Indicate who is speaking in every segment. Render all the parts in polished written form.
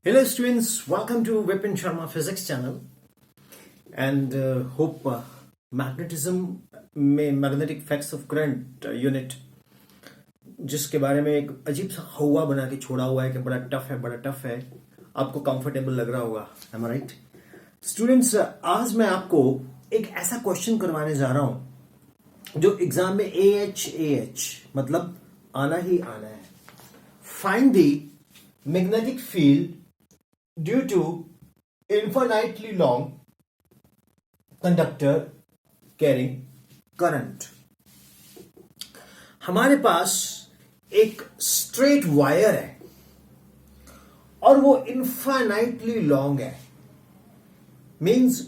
Speaker 1: Hello students, welcome to Vipin Sharma Physics channel and hope magnetism में magnetic effects of current unit जिसके बारे में एक अजीब सा हवा बना के छोड़ा हुआ है कि बड़ा टफ है आपको कंफर्टेबल लग रहा होगा। am I right? स्टूडेंट्स आज मैं आपको एक ऐसा क्वेश्चन करवाने जा रहा हूं जो एग्जाम में AH मतलब आना ही आना है। Find the magnetic field due to infinitely long conductor carrying current। हमारे पास एक स्ट्रेट वायर है और वो इनफाइनाइटली लॉन्ग है, मींस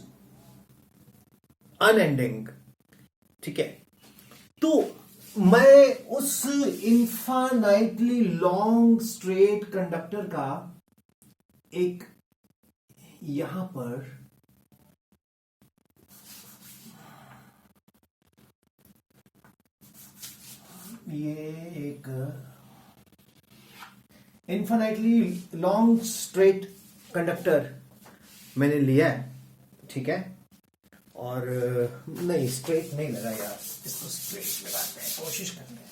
Speaker 1: अनएंडिंग। ठीक है, तो मैं उस इनफाइनाइटली लॉन्ग स्ट्रेट कंडक्टर का एक यहां पर ये एक इनफाइनाइटली लॉन्ग स्ट्रेट कंडक्टर मैंने लिया है। ठीक है, और नहीं स्ट्रेट नहीं लगा यार, इसको स्ट्रेट लगाते हैं, कोशिश करते हैं।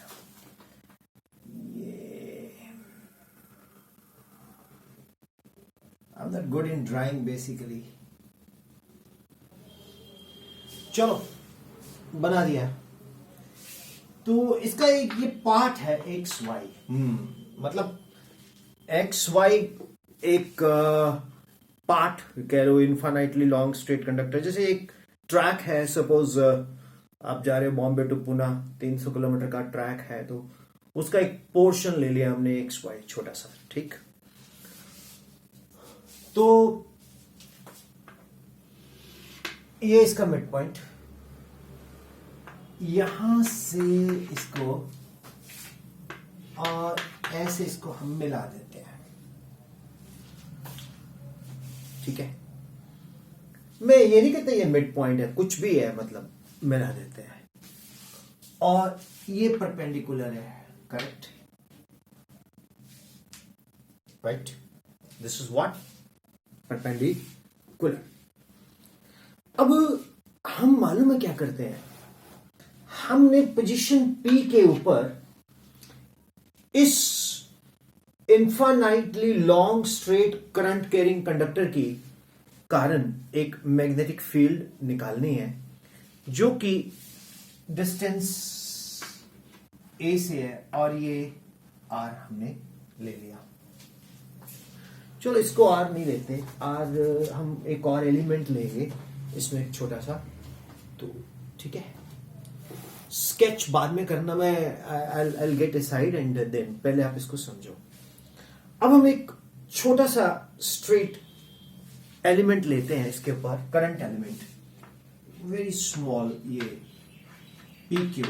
Speaker 1: I'm not good in drawing basically। चलो बना दिया। तो इसका एक ये पार्ट है एक्स वाई, मतलब एक्स वाई एक पार्ट कह लो इनफाइनाइटली लॉन्ग स्ट्रेट कंडक्टर। जैसे एक ट्रैक है, सपोज आप जा रहे हो बॉम्बे टू पुणे, 300 किलोमीटर का ट्रैक है, तो उसका एक पोर्शन ले लिया हमने एक्स वाई छोटा सा। ठीक, तो ये इसका मिड पॉइंट, यहां से इसको और ऐसे इसको हम मिला देते हैं। ठीक है, मैं ये नहीं कहता ये मिड पॉइंट है, कुछ भी है, मतलब मिला देते हैं। और ये परपेंडिकुलर है, correct, right, this is what perpendicular. अब हम मालूम है क्या करते हैं, हमने पोजीशन P के ऊपर इस infinitely long straight current carrying conductor की कारण एक मैग्नेटिक फील्ड निकालनी है जो कि डिस्टेंस A से है, और ये R हमने ले लिया। चलो इसको R नहीं लेते, R हम एक और एलिमेंट लेंगे इसमें छोटा सा। तो ठीक है, स्केच बाद में करना, मैं I'll get aside and then पहले आप इसको समझो। अब हम एक छोटा सा स्ट्रेट एलिमेंट लेते हैं, इसके ऊपर करंट एलिमेंट, वेरी स्मॉल, ये PQ,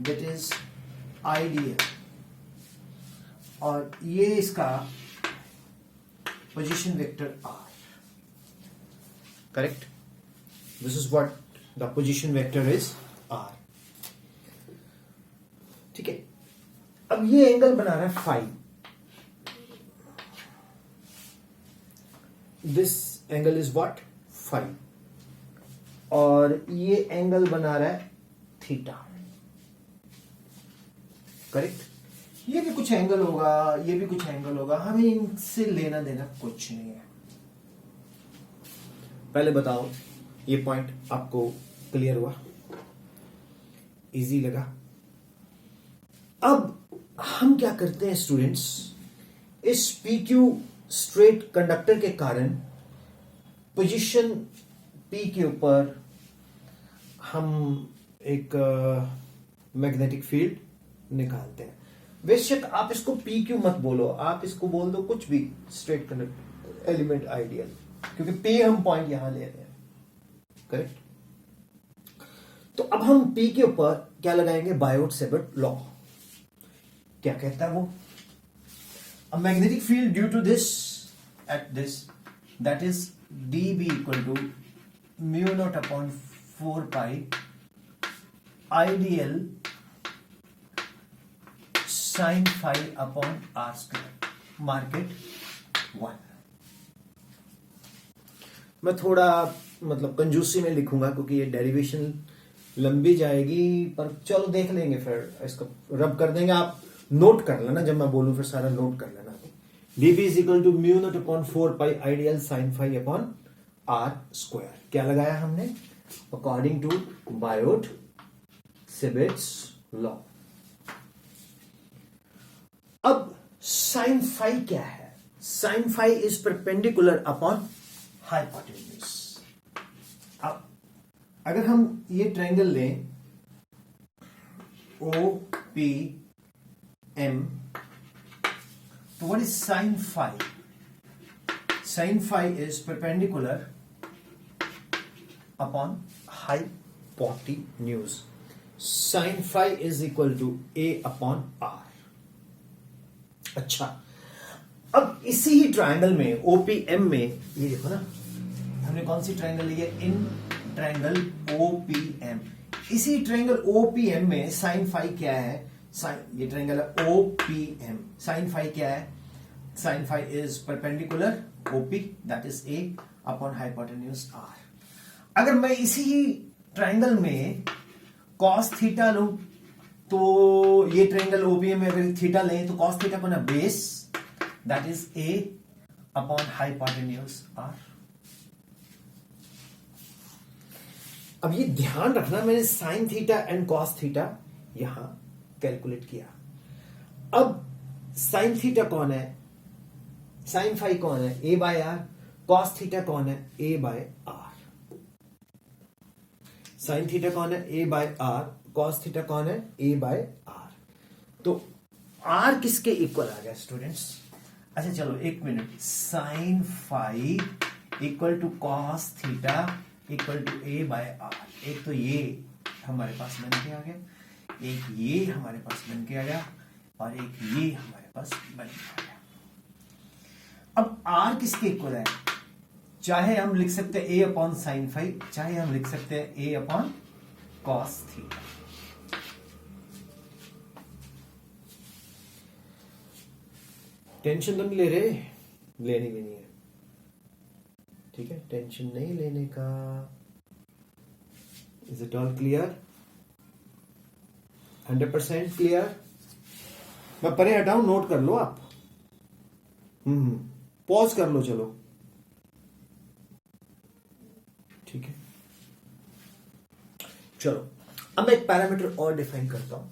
Speaker 1: दैट इज आइडियल, और ये इसका position vector R, correct, this is what the position vector is R। ठीक है, अब ये एंगल बना रहा है phi, this angle is what phi, और ये एंगल बना रहा है थीटा, करेक्ट। ये भी कुछ एंगल होगा, ये भी कुछ एंगल होगा, हमें इनसे लेना देना कुछ नहीं है। पहले बताओ ये पॉइंट आपको क्लियर हुआ, इजी लगा? अब हम क्या करते हैं स्टूडेंट्स, इस PQ स्ट्रेट कंडक्टर के कारण पोजीशन P के ऊपर हम एक मैग्नेटिक फील्ड निकालते हैं। बेशक आप इसको PQ मत बोलो, आप इसको बोल दो कुछ भी, स्ट्रेट कंडक्टर एलिमेंट आइडियल, क्योंकि P हम पॉइंट यहां ले रहे हैं, करेक्ट। तो अब हम P के ऊपर क्या लगाएंगे, बायोट-सेवर्ट लॉ। क्या कहता है वो, a magnetic field due to this at this, that is dB equal to μ0/4π ideal sin phi upon r square। Mark it, 1। मैं थोड़ा मतलब कंजूसी में लिखूंगा क्योंकि ये डेरिवेशन लंबी जाएगी, पर चलो देख लेंगे, फिर इसको रब कर देंगे। आप नोट कर लेना, जब मैं बोलूं फिर सारा नोट कर लेना। dB is equal to mu naught upon 4 pi ideal sine phi upon are square. क्या लगाया हमने? According to Biot Savart's law. अब साइन फाई क्या है? Sine phi is perpendicular upon hypotenuse. अब अगर हम ये ट्रायंगल लें ओ पी एम, तो what is sine phi? Sine phi is perpendicular upon hypotenuse. Sine phi is equal to a upon R. अच्छा, अब इसी ही ट्रायंगल में ओपीएम में, ये देखो ना, हमने कौन सी ट्रायंगल ली है? In triangle OPM. इसी ट्रायंगल ओपीएम में साइन फाई क्या है? साइन, ये ट्रायंगल है ओपीएम। साइन फाई क्या है? Sine phi is perpendicular OP, that is A upon hypotenuse R. अगर मैं इसी ही ट्रायंगल में कॉस थीटा लूं, तो ये ट्रायंगल ओपीएम में अगर थीटा लें तो कॉस थीटा को ना base, that is A upon hypotenuse R. अब ये ध्यान रखना, मैंने sine theta and cos theta यहां कैलकुलेट किया। अब साइन थीटा कौन है? साइन फाई कौन है? A by R. Cos theta कौन है? A by R. Sine theta कौन है? A by R. Cos theta कौन है? A by R. तो आर किसके इक्वल आ गया स्टूडेंट्स? अच्छा चलो एक minute. Sine phi equal to cos theta equal to A by R. एक तो ये हमारे पास बन के आ गया, एक ये हमारे पास बन के आ गया, और एक ये हमारे पास बन के आ गया। अब आर किसके इक्वल है? चाहे हम लिख सकते हैं ए अपॉन साइन फाई, चाहे हम लिख सकते हैं a upon cos theta. Tension तो नहीं ले रहे? लेनी भी नहीं है, ठीक है, टेंशन नहीं लेने का। Is it all clear? 100% clear? मैं परे हटाऊं, नोट कर लो आप। पॉज कर लो, चलो ठीक है। चलो अब मैं एक पैरामीटर और डिफाइन करता हूं।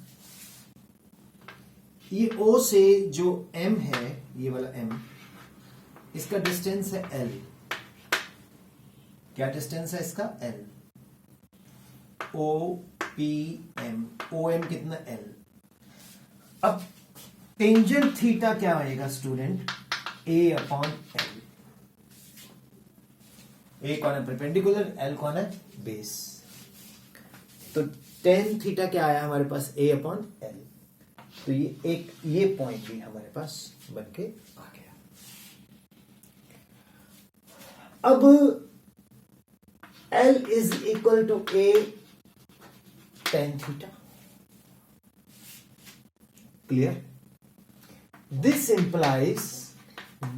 Speaker 1: ये O से जो M है, ये वाला M, इसका डिस्टेंस है L। क्या डिस्टेंस है इसका? L। OPM, OM कितना? L। अब टेंजेंट थीटा क्या आएगा student? A upon L। A कौन है? परपेंडिकुलर। L कौन है? बेस। तो टेन थीटा क्या आया हमारे पास? A upon L। तो ये पॉइंट भी हमारे पास बन के आ गया। अब L is equal to A tan theta. Clear? This implies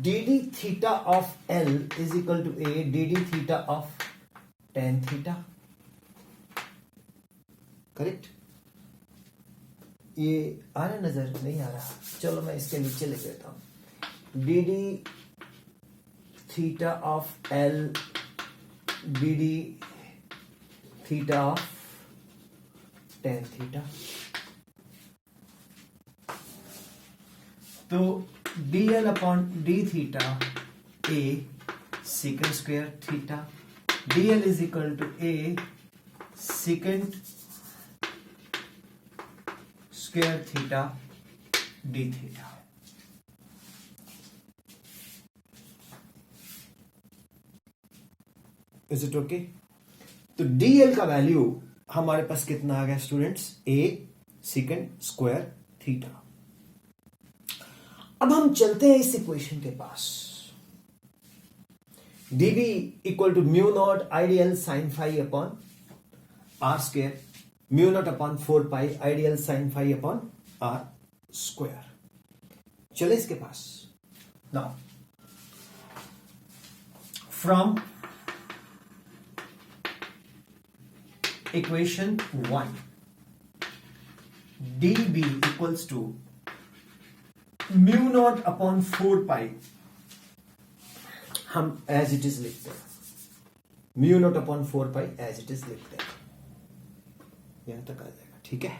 Speaker 1: dd theta of L is equal to A dd theta of tan theta। Correct? ये आ रहा नजर? नहीं आ रहा? चलो मैं इसके नीचे लिख देता हूं। dd theta of L dd theta of tan theta। तो dl upon d theta a second square theta. dl is equal to a second square theta d theta. Is it okay? तो dl का value हमारे पास कितना आ गया students? A second square theta. अब हम चलते हैं इस इक्वेशन के पास। dB equal to mu naught ideal sine phi upon are square, mu naught upon 4 pi ideal sine phi upon are square. चले इसके पास। Now from equation 1 dB equals to mu naught upon 4 pi, हम as it is लिखते हैं, mu naught upon 4 pi as it is लिखते हैं, यहां तक आ जाएगा, ठीक है।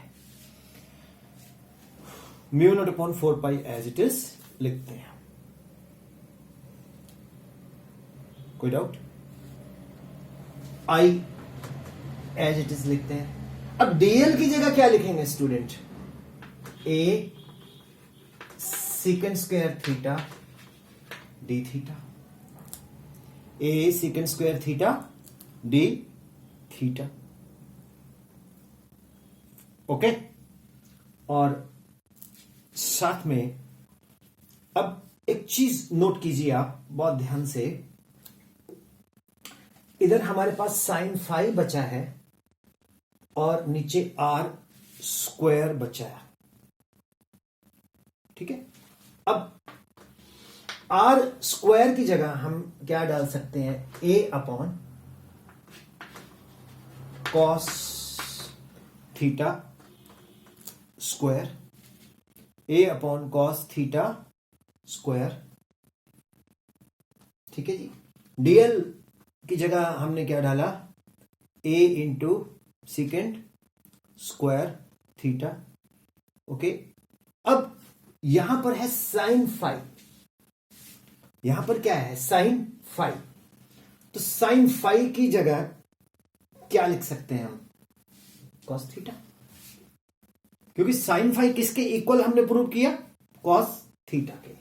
Speaker 1: Mu naught upon 4 pi as it is लिखते हैं, कोई doubt? I as it is लिखते हैं। अब डीएल की जगह क्या लिखेंगे student? A second square theta d theta, a second square theta d theta, okay. और साथ में अब एक चीज नोट कीजिए आप बहुत ध्यान से, इधर हमारे पास साइन फाई बचा है और नीचे आर स्क्वायर बचा है, ठीक है। अब आर स्क्वायर की जगह हम क्या डाल सकते हैं? A upon cos theta square, a upon cos theta square, ठीक है जी। डीएल की जगह हमने क्या डाला? A into second square theta, okay. अब यहां पर है साइन फाई, यहां पर क्या है? Sine phi. तो साइन फाई की जगह क्या लिख सकते हैं हम? कॉस थीटा, क्योंकि साइन फाई किसके इक्वल हमने प्रूव किया? कॉस थीटा के।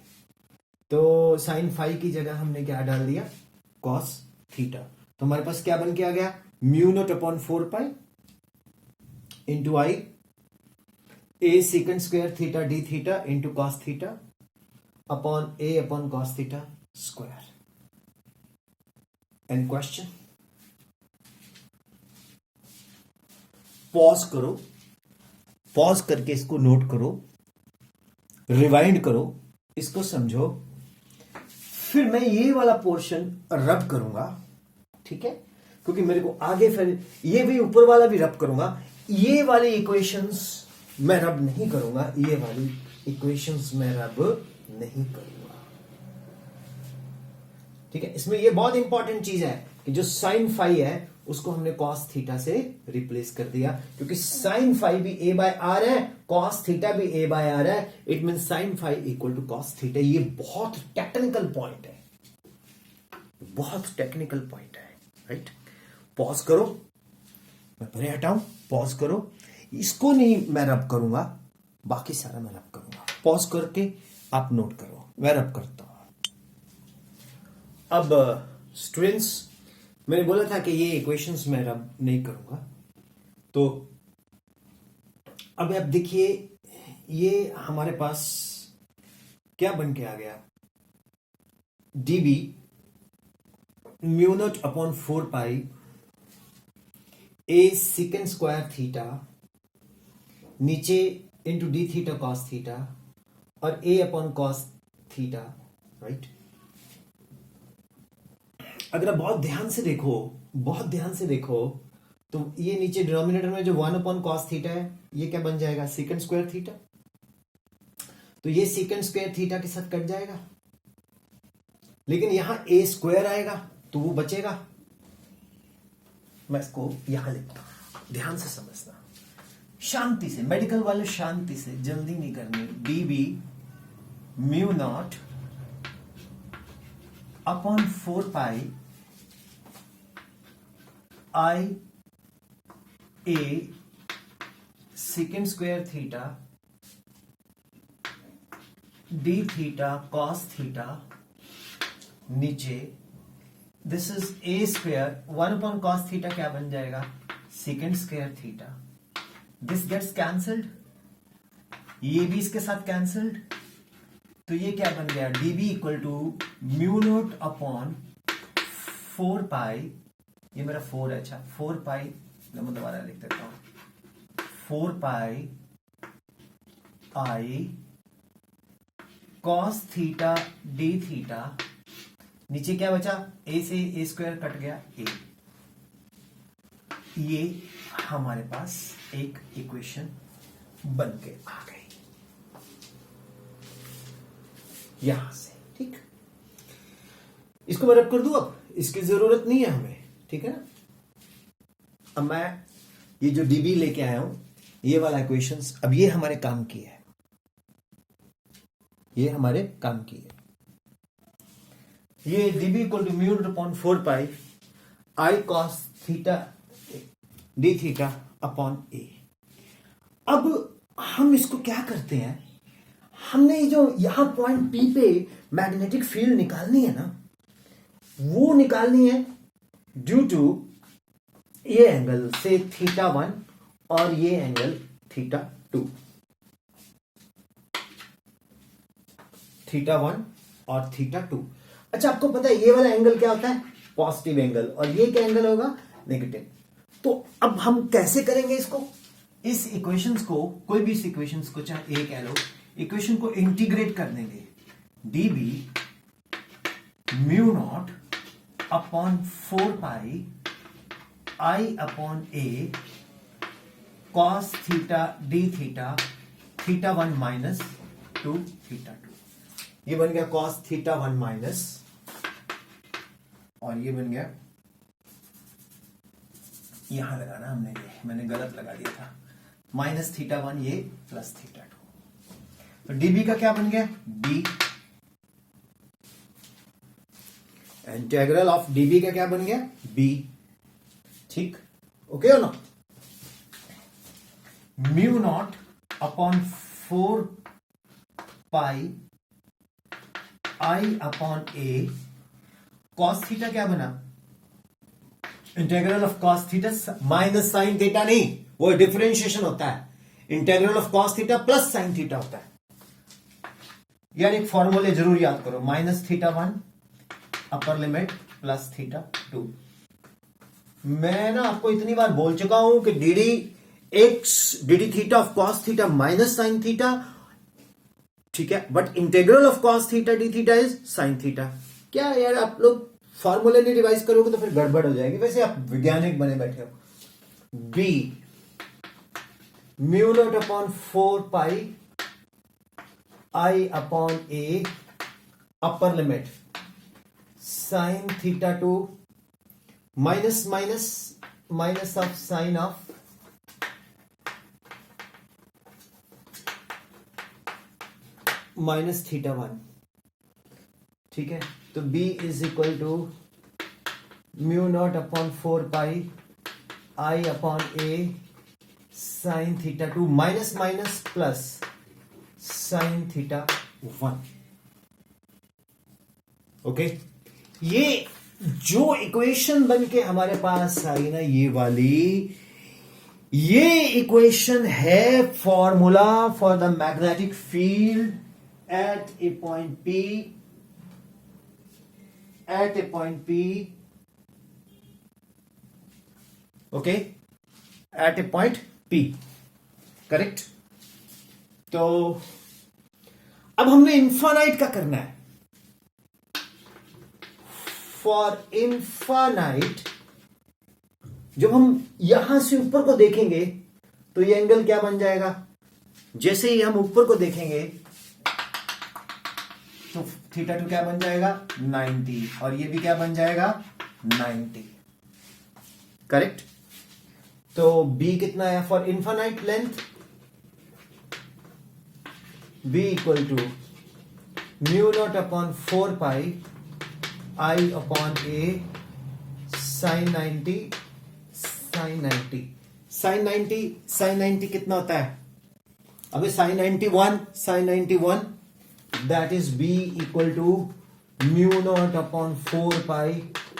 Speaker 1: तो साइन फाई की जगह हमने क्या डाल दिया? Cos theta. तो हमारे पास क्या बन के आ गया? Mu naught upon 4 pi into I a second square theta d theta into cos theta upon A upon cos theta square. And question? Pause करो, पॉज करके इसको नोट करो, रिवाइंड करो, इसको समझो, फिर मैं ये वाला पोर्शन रब करूंगा, ठीक है। क्योंकि मेरे को आगे फिर ये भी ऊपर वाला भी रब करूंगा, ये वाली इक्वेशंस मैं रब नहीं करूंगा, ये वाली इक्वेशंस मैं रब नहीं करूंगा, ठीक है। इसमें ये बहुत इंपॉर्टेंट चीज है कि जो साइन फाई है उसको हमने कॉस थीटा से रिप्लेस कर दिया, क्योंकि साइन फाई भी ए बाय आर है, कॉस थीटा भी ए बाय आर है, it mean sine phi equal to cos theta. ये बहुत टेक्निकल पॉइंट है, बहुत टेक्निकल पॉइंट है, राइट। पॉज करो, मैं परे हटाऊं, पॉज करो, इसको नहीं मैं रब करूंगा, बाकी सारा मैं रब करूंगा। पॉज करके आप नोट करो, मैं रब करता हूं। अब स्टूडेंट्स, मैंने बोला था कि ये इक्वेशंस मैं रब नहीं करूंगा, तो अब आप देखिए ये हमारे पास क्या बन के आ गया? डीबी म्यू नॉट अपॉन 4 पाई ए सेकंड स्क्वायर थीटा नीचे into D theta cos theta और ए अपॉन कॉस थीटा, राइट। अगर आप बहुत ध्यान से देखो, बहुत ध्यान से देखो, तो ये नीचे डिनोमिनेटर में जो 1 अपॉन कॉस थीटा है, ये क्या बन जाएगा? Second square theta. तो ये सेकंड स्क्वायर थीटा के साथ कट जाएगा, लेकिन यहां ए स्क्वायर आएगा तो वो बचेगा। मैं इसको यहां लिखता हूं, ध्यान से समझना, शांति से, मेडिकल वाले शांति से, जल्दी नहीं करनी। DB mu naught upon 4 pi I a second square theta d theta cos theta नीचे this is a square 1 upon cos theta क्या बन जाएगा? Second square theta. This gets cancelled, ये भी इसके साथ कैंसल्ड, तो ये क्या बन गया? DB equal to mu naught upon 4 pi, ये मेरा 4 है, अच्छा 4 पाई, मैं दोबारा लिख देता हूं, 4 pi I cos theta d theta नीचे क्या बचा, ए से ए स्क्वायर कट गया ए। ये हमारे पास एक इक्वेशन बन के आ गई यहां से, ठीक। इसको मैं रब कर दूं, अब इसकी जरूरत नहीं है हमें, ठीक है ना। अब मैं ये जो डीबी लेके आया हूं, ये वाला इक्वेशंस, अब ये हमारे काम की है, ये हमारे काम की है। ये dB equal to mu naught upon 4 pi I cos theta d theta upon a. अब हम इसको क्या करते हैं, हमने जो यहां पॉइंट पी पे मैग्नेटिक फील्ड निकालनी है ना, वो निकालनी है ड्यू टू ये एंगल से थीटा 1 और ये एंगल थीटा 2, थीटा 1 और थीटा 2। अच्छा, आपको पता है ये वाला एंगल क्या होता है, पॉजिटिव एंगल, और ये क्या एंगल होगा, नेगेटिव। तो अब हम कैसे करेंगे इसको, इस इक्वेशंस को, कोई भी इस इक्वेशंस को, चाहे ए कह लो, इक्वेशन को इंटीग्रेट कर देंगे। DB mu naught upon 4 pi I upon a cos theta d theta, theta 1 minus 2 theta 2। ये बन गया कॉस थीटा 1 माइनस, और ये बन गया, यहां लगाना हमने, ये मैंने गलत लगा दिया था, माइनस थीटा 1 ये प्लस थीटा 2। तो डीबी का क्या बन गया, डी, इंटीग्रल ऑफ डीबी का क्या बन गया, बी, ठीक, ओके हो ना। Mu naught upon 4 pi I upon a cos theta क्या बना, integral of cos theta minus sine theta नहीं, वो डिफरेंशिएशन होता है, integral of cos theta plus sine theta होता है। यार एक फॉर्मूले जरूर याद करो, minus theta 1 upper limit plus theta 2। मैं ना आपको इतनी बार बोल चुका हूं कि DD x, DD theta of cos theta minus sine theta, ठीक है, but integral of cos theta d theta is sine theta. क्या यार आप लोग फॉर्मूले नहीं रिवाइज करोगे तो फिर गड़बड़ हो जाएगी, वैसे आप वैज्ञानिक बने बैठे हो। B mu naught upon 4 pi I upon a upper limit sine theta 2 minus minus minus of sine of minus theta 1, ठीक है। तो b is equal to mu naught upon 4 pi I upon a sine theta 2 minus minus plus sine theta 1, okay. ये जो equation बन के हमारे पास आई ना, ये वाली, ये इक्वेशन है formula for the magnetic field at a point P, at a point P, okay, at a point P, correct. तो अब हमने इन्फानाइट का करना है। फॉर इन्फानाइट जब हम यहां से ऊपर को देखेंगे तो ये एंगल क्या बन जाएगा, जैसे ही हम ऊपर को देखेंगे तो थीटा 2 क्या बन जाएगा, 90, और ये भी क्या बन जाएगा, 90, करेक्ट। तो b कितना है for infinite length, b equal to mu naught upon 4 pi I upon a sine 90, sine 90, sine 90, sine 90 कितना होता है, अबे sine 91, sine 91, that is b equal to mu naught upon 4 pi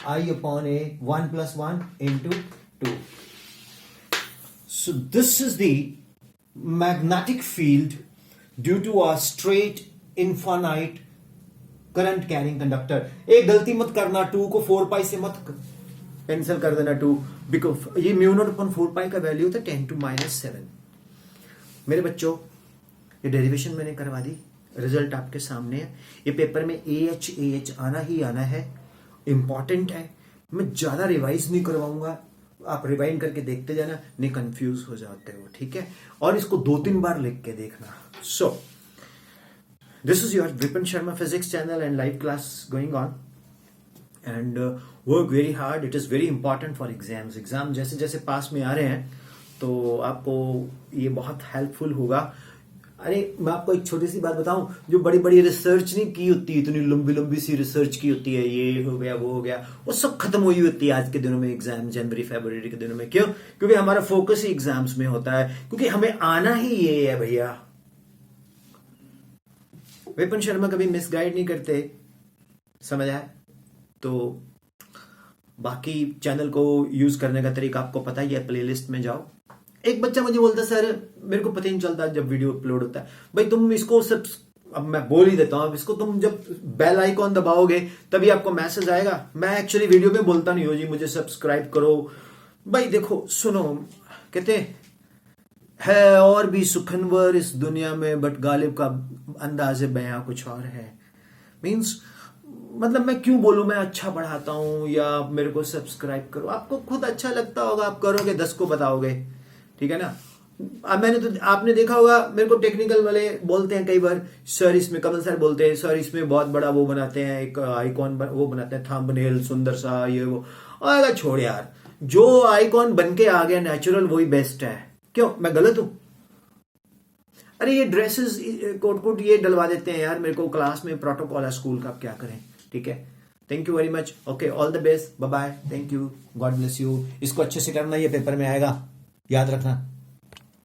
Speaker 1: I upon a 1 plus 1 into 2. So this is the magnetic field due to a straight infinite current carrying conductor. एक गलती मत करना, 2 को 4 pi से मत cancel कर देना 2, because ये म्यू नॉट अपॉन 4 pi का वैल्यू होता है 10 to minus 7। मेरे बच्चों ये डेरिवेशन मैंने करवा दी, रिजल्ट आपके सामने है। ये पेपर में AH आना ही आना है। इंपॉर्टेंट है। मैं ज्यादा रिवाइज नहीं करवाऊंगा, आप रिवाइंड करके देखते जाना, नहीं कंफ्यूज हो जाते हो, ठीक है। और इसको 2-3 बार लिख के देखना। So this is your Vipin Sharma physics channel and live class going on and work very hard, it is very important for exams. Exam जैसे जैसे पास में आ रहे हैं तो आपको ये बहुत हेल्पफुल होगा। अरे मैं आपको एक छोटी सी बात बताऊं, जो बड़ी बड़ी रिसर्च नहीं की होती, इतनी लंबी लंबी सी रिसर्च की होती है, ये हो गया वो हो गया, वो सब खत्म हुई होती है आज के दिनों में एग्जाम, जनवरी फरवरी के दिनों में। क्यों? क्योंकि हमारा फोकस ही एग्जाम्स में होता है, क्योंकि हमें आना ही ये है भैया। विपिन शर्मा कभी मिसगाइड नहीं करते, समझ आए? तो बाकी चैनल को यूज करने का तरीका आपको पता ही है, प्लेलिस्ट में जाओ। एक बच्चा मुझे बोलता सर मेरे को पता ही नहीं चलता जब वीडियो अपलोड होता है। भाई तुम इसको सब, अब मैं बोल ही देता हूं, इसको तुम जब बेल आइकॉन दबाओगे तभी आपको मैसेज आएगा। मैं एक्चुअली वीडियो में बोलता नहीं हो जी मुझे सब्सक्राइब करो। भाई देखो सुनो, कहते है और भी सुखनवर इस दुनिया में, बट गालिब का अंदाज़े बयां कुछ और है। मीन्स मतलब मैं क्यों बोलूं मैं अच्छा पढ़ाता हूं या मेरे को सब्सक्राइब करो, आपको खुद अच्छा लगता होगा आप करोगे, 10 को बताओगे, ठीक है ना। अब मैंने तो आपने देखा होगा, मेरे को टेक्निकल वाले बोलते हैं कई बार, सर इसमें कमल सर बोलते हैं सर इसमें बहुत बड़ा वो बनाते हैं, एक आइकॉन वो बनाते हैं, थंबनेल सुंदर सा ये वो। अगर छोड़ यार, जो आइकॉन बन के आ गया नेचुरल वही बेस्ट है। क्यों मैं गलत हूं? अरे ये ड्रेसेस कोट कोट ये डलवा देते हैं यार, मेरे को क्लास में प्रोटोकॉल है स्कूल का, क्या करें, ठीक है। Thank you very much, okay, all the best, bye bye, thank you, God bless you. इसको अच्छे से करना, ये पेपर में आएगा, याद रखना।